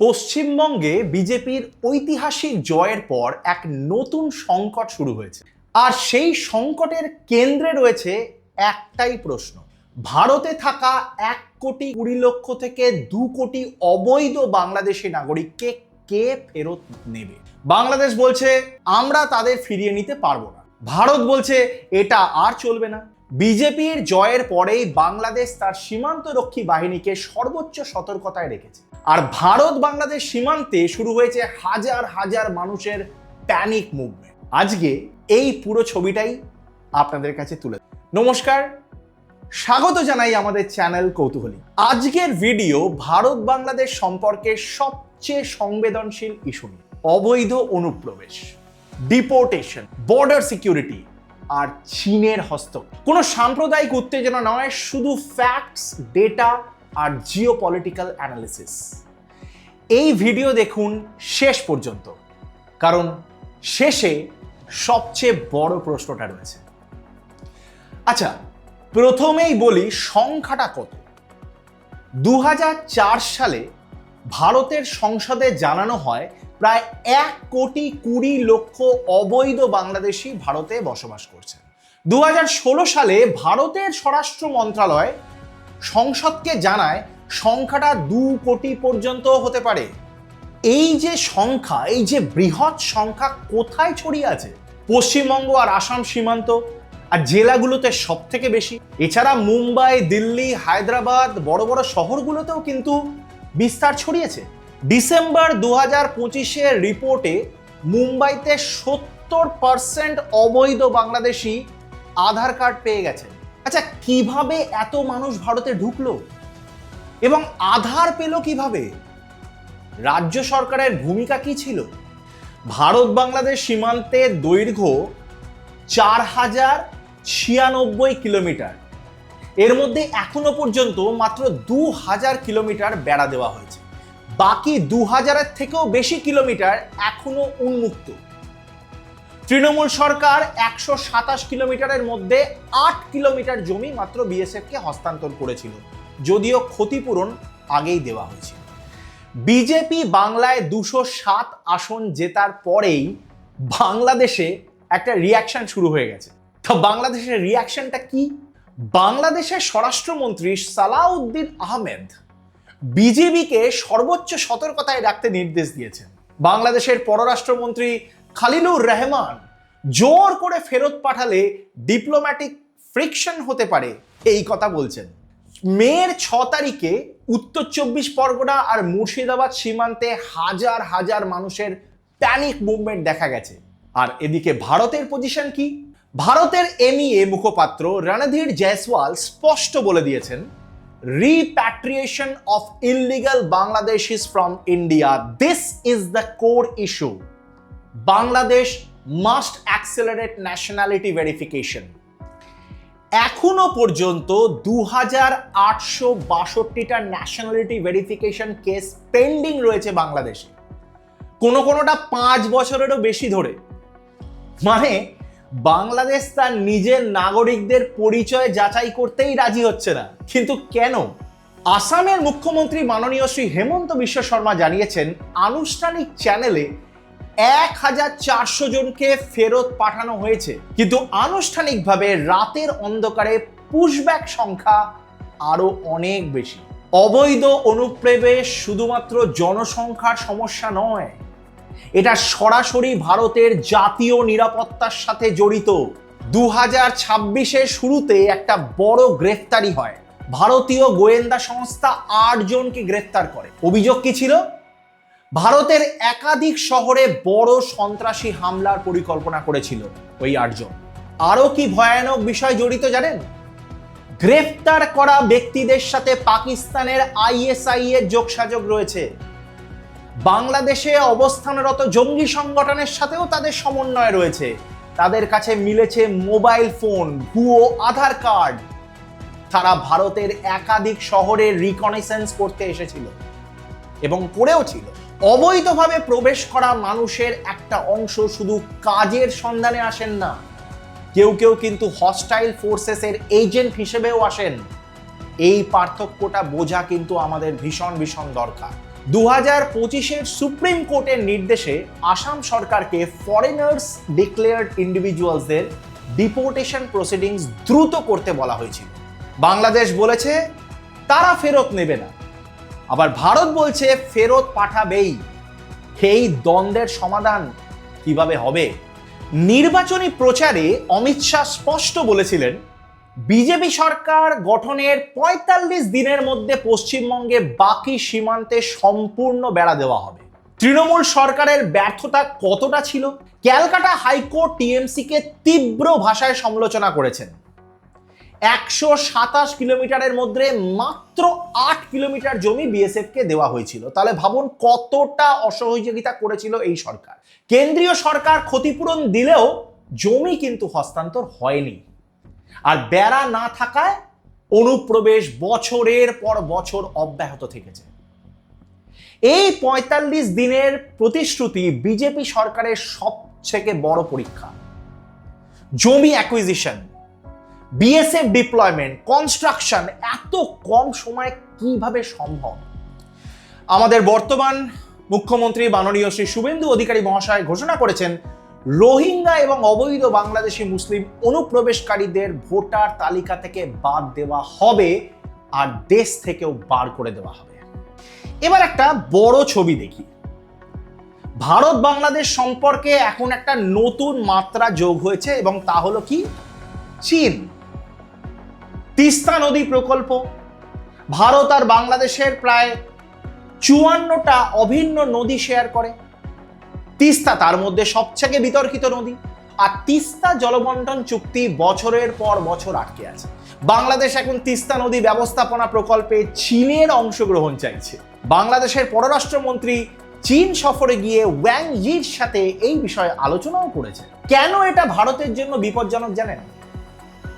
পশ্চিমবঙ্গে বিজেপির ঐতিহাসিক জয়ের পর এক নতুন সংকট শুরু হয়েছে, আর সেই সংকটের কেন্দ্রে রয়েছে একটাই প্রশ্ন: ভারতে থাকা 1,20,00,000 থেকে 2 কোটি অবৈধ বাংলাদেশি নাগরিককে কে ফেরত নেবে? বাংলাদেশ বলছে আমরা তাদের ফিরিয়ে নিতে পারবো না, ভারত বলছে এটা আর চলবে না। বিজেপির জয়ের পরেই বাংলাদেশ তার সীমান্তরক্ষী বাহিনীকে সর্বোচ্চ সতর্কতায় রেখেছে, আর ভারত বাংলাদেশ সীমান্তে শুরু হয়েছে হাজার হাজার মানুষের প্যানিক মুভমেন্ট। আজকে এই পুরো ছবিটাই আপনাদের কাছে তুলে ধরব। নমস্কার, স্বাগত জানাই আমাদের চ্যানেল কৌতূহলী। আজকের ভিডিও ভারত বাংলাদেশ সম্পর্কে সবচেয়ে সংবেদনশীল ইস্যু নিয়ে: অবৈধ অনুপ্রবেশ, ডিপোর্টেশন, বর্ডার সিকিউরিটি আর চীনের হস্তক্ষেপ। কোনো সাম্প্রদায়িক উত্তেজনা নয়, শুধু ফ্যাক্টস, ডেটা আর জিওপলিটিক্যাল অ্যানালিসিস। এই ভিডিও দেখুন শেষ পর্যন্ত, কারণ শেষে সবচেয়ে বড় প্রশ্নটা রয়েছে। আচ্ছা, প্রথমেই বলি সংখ্যাটা কত। 2004 সালে ভারতের সংসদে জানানো হয় প্রায় 1,20,00,000 অবৈধ বাংলাদেশি ভারতে বসবাস করছে। 2016 সালে ভারতের স্বরাষ্ট্র মন্ত্রণালয় সংসদকে জানায় সংখ্যাটা 2 কোটি পর্যন্ত হতে পারে। এই যে সংখ্যা, এই যে বৃহৎ সংখ্যা কোথায় ছড়িয়ে আছে? পশ্চিমবঙ্গ আর আসাম সীমান্ত আর জেলাগুলোতে সব থেকে বেশি। এছাড়া মুম্বাই, দিল্লি, হায়দ্রাবাদ, বড় বড় শহরগুলোতেও কিন্তু বিস্তার ছড়িয়েছে। ডিসেম্বর 2025-এর রিপোর্টে মুম্বাইতে 70% অবৈধ বাংলাদেশি আধার কার্ড পেয়ে গেছে। আচ্ছা, কিভাবে এত মানুষ ভারতে ঢুকলো এবং আধার পেল কিভাবে? রাজ্য সরকারের ভূমিকা কি ছিল? ভারত বাংলাদেশ সীমান্তের দৈর্ঘ্য 4096 কিলোমিটার। এর মধ্যে এখনো পর্যন্ত মাত্র 2000 কিলোমিটার বেড়া দেওয়া হয়েছে, বাকি 2000-এর থেকেও বেশি কিলোমিটার এখনো উন্মুক্ত। তৃণমূল সরকার 127 কিলোমিটারের মধ্যে 8 কিলোমিটার জমি মাত্র বিএসএফকে হস্তান্তর করেছিল, যদিও ক্ষতিপূরণ আগেই দেওয়া হয়েছিল। বিজেপি বাংলায় 207 আসন জেতার পরেই বাংলাদেশে একটা রিয়াকশন শুরু হয়ে গেছে। তো বাংলাদেশের রিয়াকশনটা কি? বাংলাদেশের স্বরাষ্ট্রমন্ত্রী সালাউদ্দিন আহমেদ বিজেপিকে সর্বোচ্চ সতর্কতায় রাখতে নির্দেশ দিয়েছেন। বাংলাদেশের পররাষ্ট্রমন্ত্রী খালিলুর রহমান জোর করে ফেরত পাঠালে ডিপ্লোম্যাটিক ফ্রিকশন হতে পারে, এই কথা বলছেন। মের 6 তারিখে উত্তর 24 পরগনা আর মুর্শিদাবাদ সীমান্তে হাজার হাজার মানুষের প্যানিক মুভমেন্ট দেখা গেছে। আর এদিকে ভারতের পজিশন কি? ভারতের এমইএ মুখপাত্র রণধীর জয়সওয়াল স্পষ্ট বলে দিয়েছেন, repatriation of illegal Bangladeshis from India, this is the core issue. Bangladesh must accelerate nationality verification. এখনো পর্যন্ত 2862টা ন্যাশনালিটি ভেরিফিকেশন কেস পেন্ডিং রয়েছে বাংলাদেশে, কোনোটা 5 বছরেরও বেশি ধরে। মানে বাংলাদেশ তার নিজের নাগরিকদের পরিচয় যাচাই করতেই রাজি হচ্ছে না। কিন্তু কেন? আসামের মুখ্যমন্ত্রী মাননীয় শ্রী হেমন্ত বিশ্ব শর্মা জানিয়েছেন, আনুষ্ঠানিক চ্যানেলে 1400 জনকে ফেরত পাঠানো হয়েছে, কিন্তু আনুষ্ঠানিকভাবে রাতের অন্ধকারে পুশব্যাক সংখ্যা আরো অনেক বেশি। অবৈধ অনুপ্রবেশ শুধুমাত্র জনসংখ্যার সমস্যা নয়, এটা সরাসরি ভারতের জাতীয় নিরাপত্তার সাথে জড়িত। 2026-এর শুরুতে একটা বড় গ্রেফতারি হয়। ভারতীয় গোয়েন্দা সংস্থা 8 জনকে গ্রেফতার করে। অভিযোগ কি ছিল? ভারতের একাধিক শহরে বড় সন্ত্রাসী হামলার পরিকল্পনা করেছিল ওই 8 জন। আরো কি ভয়ানক বিষয় জড়িত জানেন? গ্রেফতার করা ব্যক্তিদের সাথে পাকিস্তানের আইএসআই এর যোগসাযোগ রয়েছে। বাংলাদেশে অবস্থানরত জঙ্গি সংগঠনের সাথেও তাদের সমন্বয় রয়েছে। তাদের কাছে মিলেছে মোবাইল ফোন, ভুয়ো আধার কার্ড। তারা ভারতের একাধিক শহরে রিকনেসেন্স করতে এসেছিল এবং করেও ছিল। অবৈধভাবে প্রবেশ করা মানুষের একটা অংশ শুধু কাজের সন্ধানে আসেন না, কেউ কেউ কিন্তু হস্টাইল ফোর্সেসের এজেন্ট হিসেবেও আসেন। এই পার্থক্যটা বোঝা কিন্তু আমাদের ভীষণ ভীষণ দরকার। 2025-এর সুপ্রিম কোর্টের নির্দেশে আসাম সরকারকে ফরেনার্স ডিক্লেয়ার্ড ইন্ডিভিজুয়ালসদের ডিপোর্টেশন প্রসিডিংস দ্রুত করতে বলা হয়েছিল। বাংলাদেশ বলেছে তারা ফেরত নেবে না, আবার ভারত বলছে ফেরত পাঠাবেই। এই দ্বন্দ্বের সমাধান কিভাবে হবে? নির্বাচনী প্রচারে অমিত শাহ স্পষ্ট বলেছিলেন বিজেপি সরকার গঠনের ৪৫ দিনের মধ্যে পশ্চিমবঙ্গে বাকি সীমান্তে সম্পূর্ণ বেড়া দেওয়া হবে। তৃণমূল সরকারের ব্যর্থতা কতটা ছিল? ক্যালকাটা হাইকোর্ট টিএমসিকে তীব্র ভাষায় সমালোচনা করেছেন। ১২৭ কিলোমিটারের মধ্যে মাত্র ৮ কিলোমিটার জমি বিএসএফকে দেওয়া হয়েছিল। তাহলে ভাবুন কতটা অসহযোগিতা করেছিল এই সরকার। কেন্দ্রীয় সরকার ক্ষতিপূরণ দিলেও জমি কিন্তু হস্তান্তর হয়নি। আর বেড়া না থাকায় অনুপ্রবেশ বছরের পর বছর অব্যাহত থেকেছে। এই ৪৫ দিনের প্রতিশ্রুতি বিজেপি সরকারের সবথেকে বড় পরীক্ষা। জমি অ্যাকুইজিশন, বিএসএফ ডিপ্লয়মেন্ট, কনস্ট্রাকশন এত কম সময়ে কিভাবে সম্ভব? আমাদের বর্তমান মুখ্যমন্ত্রী মাননীয় শ্রী শুভেন্দু অধিকারী মহাশয় ঘোষণা করেছেন রোহিঙ্গা এবং অবৈধ বাংলাদেশি মুসলিম অনুপ্রবেশকারীদের ভোটার তালিকা থেকে বাদ দেওয়া হবে আর দেশ থেকেও বার করে দেওয়া হবে। এবার একটা বড় ছবি দেখি। ভারত বাংলাদেশ সম্পর্কে এখন একটা নতুন মাত্রা যোগ হয়েছে এবং তা হলো কি? চীন। তিস্তা নদী প্রকল্প ভারত আর বাংলাদেশের প্রায় ৫৪টা অভিন্ন নদী শেয়ার করে। তিস্তা তার মধ্যে সবথেকে বিতর্কিত নদী। আর তিস্তা জলবন্টন চুক্তি বছরের পর বছর আটকে আছে। বাংলাদেশ এখন তিস্তা নদী ব্যবস্থাপনা প্রকল্পে চীনের অংশগ্রহণ চাইছে। বাংলাদেশের পররাষ্ট্রমন্ত্রী চীন সফরে গিয়ে ওয়াং ইর সাথে এই বিষয়ে আলোচনাও করেছে। কেন এটা ভারতের জন্য বিপজ্জনক জানেন?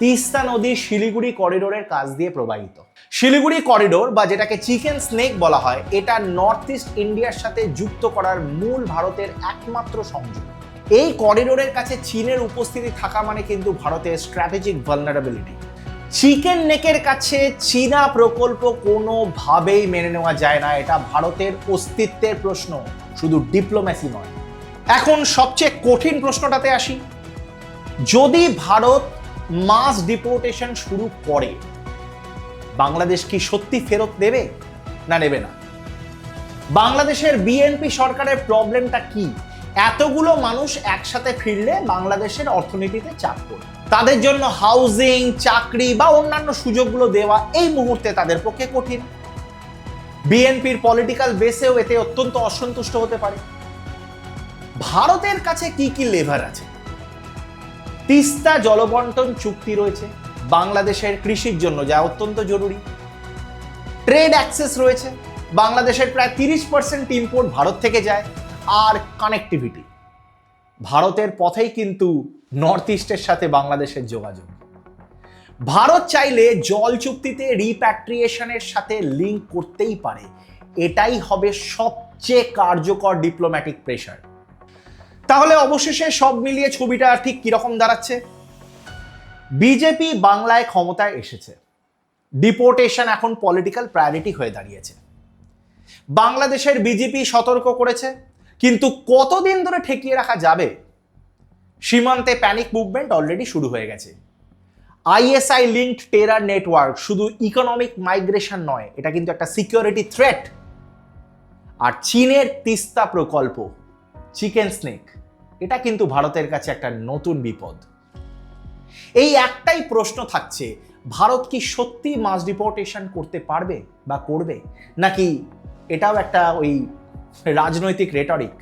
তিস্তা নদী শিলিগুড়ি করিডোরের কাছ দিয়ে প্রবাহিত। শিলিগুড়ি করিডোর বা যেটাকে চিকেন স্নেক বলা হয়, এটা নর্থ ইস্ট ইন্ডিয়ার সাথে যুক্ত করার মূল ভারতের একমাত্র সংযোগ। এই করিডোরের কাছে চীনের উপস্থিতি থাকা মানে কিন্তু ভারতের স্ট্র্যাটেজিক ভালনারেবিলিটি। চিকেন নেকের কাছে চীনা প্রকল্প কোনোভাবেই মেনে নেওয়া যায় না। এটা ভারতের অস্তিত্বের প্রশ্ন, শুধু ডিপ্লোম্যাসি নয়। এখন সবচেয়ে কঠিন প্রশ্নটাতে আসি। যদি ভারত মাস ডিপোর্টেশন শুরু করে, বাংলাদেশ কি সত্যি ফেরত দেবে না নেবে না? বাংলাদেশের বিএনপি সরকারের প্রবলেমটা কি? এতগুলো মানুষ একসাথে ফিরলে বাংলাদেশের অর্থনীতিতে চাপ পড়ে। তাদের জন্য হাউজিং, চাকরি বা অন্যান্য সুযোগগুলো দেওয়া এই মুহূর্তে তাদের পক্ষে কঠিন। বিএনপির পলিটিক্যাল বেসেও এতে অত্যন্ত অসন্তুষ্ট হতে পারে। ভারতের কাছে কি কি লেভার আছে? তিস্তা জলবন্টন চুক্তি রয়েছে বাংলাদেশের কৃষির জন্য, যা অত্যন্ত জরুরি। ট্রেড অ্যাক্সেস রয়েছে, বাংলাদেশের প্রায় ৩০% ইম্পোর্ট ভারত থেকে যায়। আর কানেক্টিভিটি, ভারতের পথেই কিন্তু নর্থ ইস্টের সাথে বাংলাদেশের যোগাযোগ। ভারত চাইলে জল চুক্তিতে রিপ্যাট্রিয়েশনের সাথে লিঙ্ক করতেই পারে। এটাই হবে সবচেয়ে কার্যকর ডিপ্লোম্যাটিক প্রেশার। তাহলে অবশেষে সব মিলিয়ে ছবিটা ঠিক কিরকম দাঁড়াচ্ছে? বিজেপি বাংলায় ক্ষমতায় এসেছে, ডিপোর্টেশন এখন পলিটিক্যাল প্রায়োরিটি হয়ে দাঁড়িয়েছে। বাংলাদেশের বিজেপি সতর্ক করেছে, কিন্তু কতদিন ধরে ঠেকিয়ে রাখা যাবে? সীমান্তে প্যানিক মুভমেন্ট অলরেডি শুরু হয়ে গেছে। আইএসআই লিঙ্কড টেরার নেটওয়ার্ক শুধু ইকোনমিক মাইগ্রেশন নয়, এটা কিন্তু একটা সিকিউরিটি থ্রেট। আর চীনের তিস্তা প্রকল্প, চিকেন স্নেক, এটা কিন্তু ভারতের কাছে একটা নতুন বিপদ। এই একটাই প্রশ্ন থাকছে, ভারত কি সত্যি মাস ডিপোর্টেশন করতে পারবে বা করবে, নাকি এটাও একটা ওই রাজনৈতিক রেটরিক?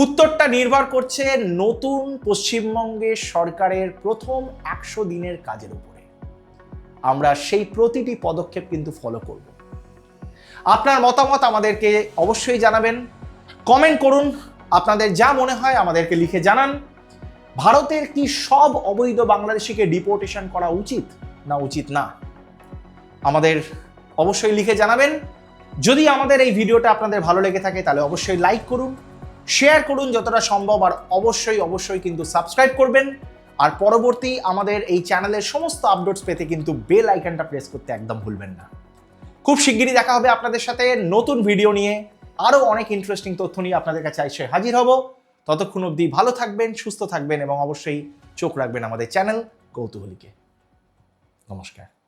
উত্তরটা নির্ভর করছে নতুন পশ্চিমবঙ্গের সরকারের প্রথম ১০০ দিনের কাজের উপরে। আমরা সেই প্রতিটি পদক্ষেপ কিন্তু ফলো করব। আপনার মতামত আমাদেরকে অবশ্যই জানাবেন, কমেন্ট করুন। আপনাদের যা মনে হয় আমাদেরকে লিখে জানান। ভারতের কি সব অবৈধ বাংলাদেশিকে ডিপোর্টেশন করা উচিত না উচিত না? আমাদের অবশ্যই লিখে জানাবেন। যদি আমাদের এই ভিডিওটা আপনাদের ভালো লেগে থাকে তাহলে অবশ্যই লাইক করুন, শেয়ার করুন যতটা সম্ভব, আর অবশ্যই কিন্তু সাবস্ক্রাইব করবেন। আর পরবর্তী আমাদের এই চ্যানেলের সমস্ত আপডেটস পেতে কিন্তু বেল আইকনটা প্রেস করতে একদম ভুলবেন না। খুব শিগগিরই দেখা হবে আপনাদের সাথে নতুন ভিডিও নিয়ে, আরও অনেক ইন্টারেস্টিং তথ্য নিয়ে আপনাদের কাছে এসে হাজির হব। ততক্ষণ অবধি ভালো থাকবেন, সুস্থ থাকবেন এবং অবশ্যই চোখ রাখবেন আমাদের চ্যানেল কৌতূহলীকে। নমস্কার।